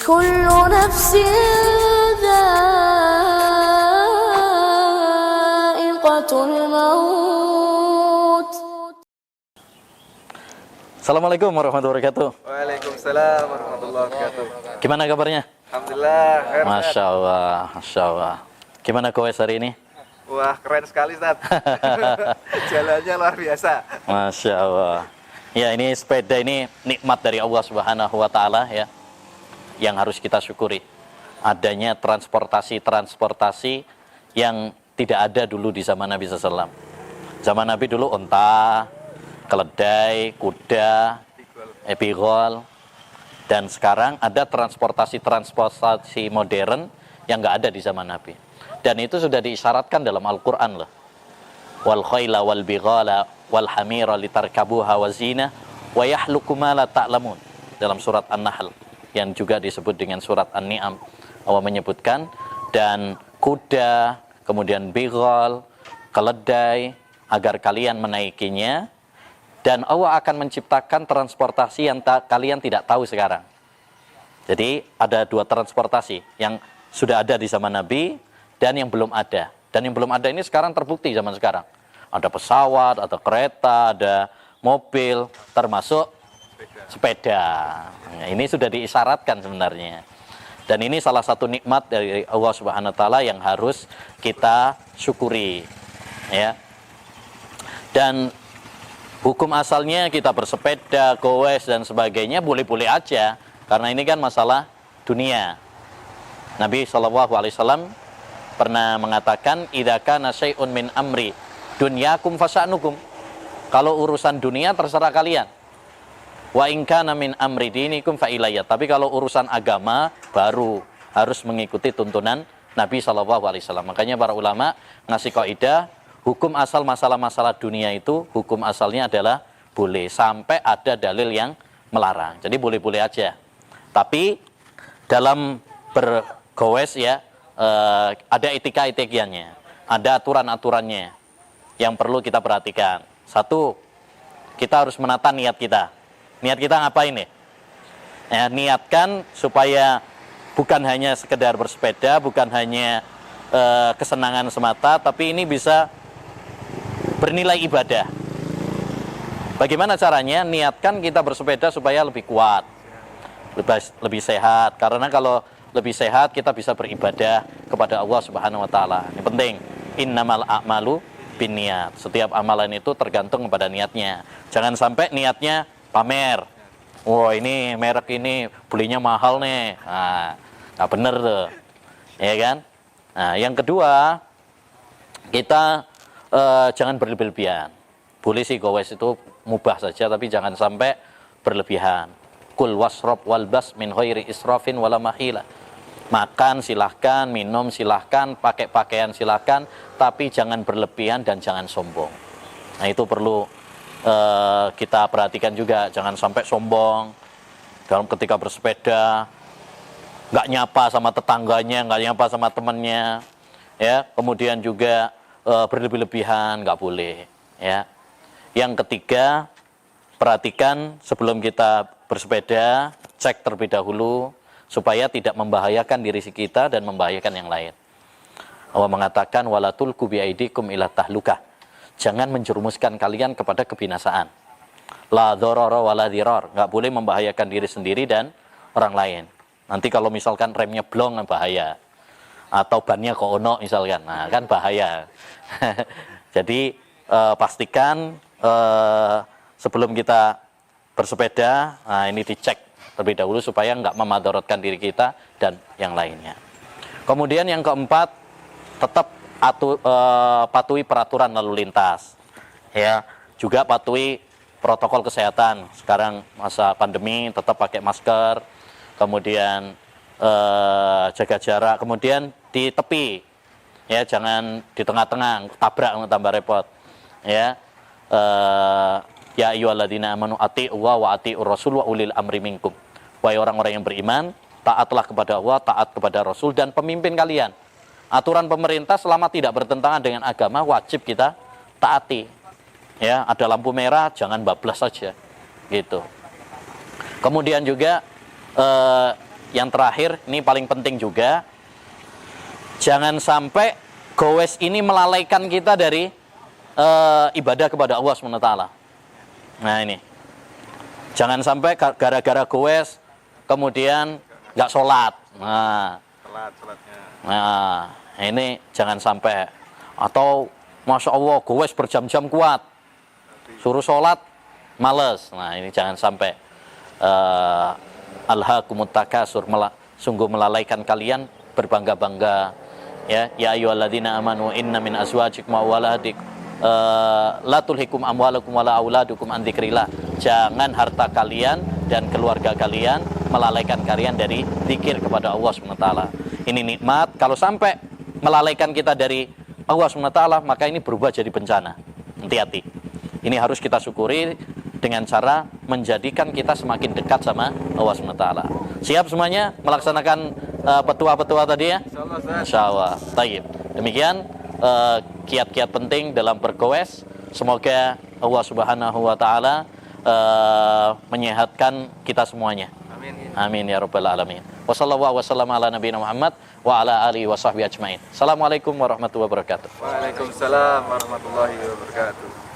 كل نفس ذائقة الموت. Assalamualaikum warahmatullahi wabarakatuh. Waalaikumsalam warahmatullahi wabarakatuh. Gimana kabarnya? Alhamdulillah, khair, Ustaz. Masya Allah, Masya Allah. Gimana gowes hari ini? Wah, keren sekali, Ustaz. Jalannya luar biasa. Masya Allah. Ya, ini sepeda ini nikmat dari Allah Subhanahu wa Ta'ala ya, yang harus kita syukuri. Adanya transportasi yang tidak ada dulu di zaman Nabi SAW. Zaman Nabi dulu unta, keledai, kuda, epigol, dan sekarang ada transportasi modern yang nggak ada di zaman Nabi. Dan itu sudah diisyaratkan dalam Al-Quran loh. Wal khayla wal bighala wal hamira litarkabuha wa zina wa yahluku ma la ta'lamun, dalam surat An-Nahl yang juga disebut dengan surat An-Ni'am. Allah menyebutkan, dan kuda, kemudian bighal, keledai, agar kalian menaikinya, dan Allah akan menciptakan transportasi yang kalian tidak tahu sekarang. Jadi ada dua transportasi yang sudah ada di zaman Nabi dan yang belum ada. Dan yang belum ada ini sekarang terbukti zaman sekarang. Ada pesawat, ada kereta, ada mobil, termasuk sepeda. Nah, ini sudah diisyaratkan sebenarnya. Dan ini salah satu nikmat dari Allah Subhanahu wa Ta'ala yang harus kita syukuri. Ya. Dan hukum asalnya kita bersepeda, goes dan sebagainya boleh-boleh aja, karena ini kan masalah dunia. Nabi SAW pernah mengatakan, idza kana syai'un min amri dunyakum fasa'nukum. Kalau urusan dunia terserah kalian. Wa in kana min amri dinikum fa ilayya. Tapi kalau urusan agama baru harus mengikuti tuntunan Nabi SAW. Makanya para ulama ngasih kaidah, hukum asal masalah-masalah dunia itu hukum asalnya adalah boleh sampai ada dalil yang melarang. Jadi boleh-boleh aja. Tapi dalam bergoes ya, ada etika-etikanya, ada aturan-aturannya yang perlu kita perhatikan. Satu, kita harus menata niat kita. Niat kita ngapain nih? Ya, niatkan supaya bukan hanya sekedar bersepeda, bukan hanya kesenangan semata, tapi ini bisa bernilai ibadah. Bagaimana caranya? Niatkan kita bersepeda supaya lebih kuat, lebih sehat. Karena kalau lebih sehat, kita bisa beribadah kepada Allah Subhanahu wa Ta'ala. Ini penting. Innamal a'malu binniyat. Setiap amalan itu tergantung kepada niatnya. Jangan sampai niatnya pamer. Wah, ini merek ini belinya mahal nih. Nah, bener tuh. Ya kan? Nah, yang kedua, kita jangan berlebihan. Boleh sih gowes itu mubah saja, tapi jangan sampai berlebihan. Kul wasrob walbas min ghairi israfin wala mahila. Makan silahkan, minum silahkan, pakai pakaian silahkan, tapi jangan berlebihan dan jangan sombong. Nah, itu perlu kita perhatikan juga. Jangan sampai sombong dalam ketika bersepeda, nggak nyapa sama tetangganya, nggak nyapa sama temannya, ya. Kemudian juga berlebih-lebihan, nggak boleh, ya. Yang ketiga, perhatikan sebelum kita bersepeda, cek terlebih dahulu supaya tidak membahayakan diri kita dan membahayakan yang lain. Allah mengatakan, wala tulqu biaidikum ila tahlukah. Jangan menjerumuskan kalian kepada kebinasaan. La dzarara wala dzirar. Enggak boleh membahayakan diri sendiri dan orang lain. Nanti kalau misalkan remnya blong, bahaya. Atau bannya koono misalkan. Nah, kan bahaya. Jadi pastikan sebelum kita bersepeda, nah ini dicek terlebih dahulu supaya nggak memadaratkan diri kita dan yang lainnya. Kemudian yang keempat, tetap patuhi peraturan lalu lintas, ya. Juga patuhi protokol kesehatan. Sekarang masa pandemi, tetap pakai masker, kemudian jaga jarak, kemudian di tepi, ya, jangan di tengah-tengah, tabrak tambah repot, ya. Ya ayyuhalladzina amanu atii'u wa atii'ur rasul wa ulil amri minkum. Wahai orang-orang yang beriman, taatlah kepada Allah, taat kepada Rasul dan pemimpin kalian. Aturan pemerintah selama tidak bertentangan dengan agama wajib kita taati. Ya, ada lampu merah jangan bablas saja. Gitu. Kemudian juga yang terakhir, ini paling penting juga. Jangan sampai gowes ini melalaikan kita dari ibadah kepada Allah SWT. Nah ini, jangan sampai gara-gara gowes kemudian nggak sholat. Nah, ini jangan sampai. Atau Masya Allah gowes berjam-jam kuat, suruh sholat males. Nah ini jangan sampai. Alhaakumut takasur, sungguh melalaikan kalian berbangga-bangga. Ya ayyuhalladzina amanu inna min azwajikum wa auladikum la tulhikum amwalukum wala auladukum an dzikrillah. Jangan harta kalian dan keluarga kalian melalaikan kalian dari zikir kepada Allah SWT. Ini nikmat, kalau sampai melalaikan kita dari Allah SWT, maka ini berubah jadi bencana. Hati-hati. Ini harus kita syukuri dengan cara menjadikan kita semakin dekat sama Allah SWT. Siap semuanya melaksanakan petua-petua tadi ya? Insyaallah. Tayyib. Demikian kiat-kiat penting dalam bergoes. Semoga Allah Subhanahu wa taala menyehatkan kita semuanya. Amin. Amin ya rabbal alamin. Wassallallahu wasallam ala nabiyina Muhammad wa ala alihi wasahbihi ajmain. Assalamualaikum warahmatullahi wabarakatuh. Waalaikumsalam warahmatullahi wabarakatuh.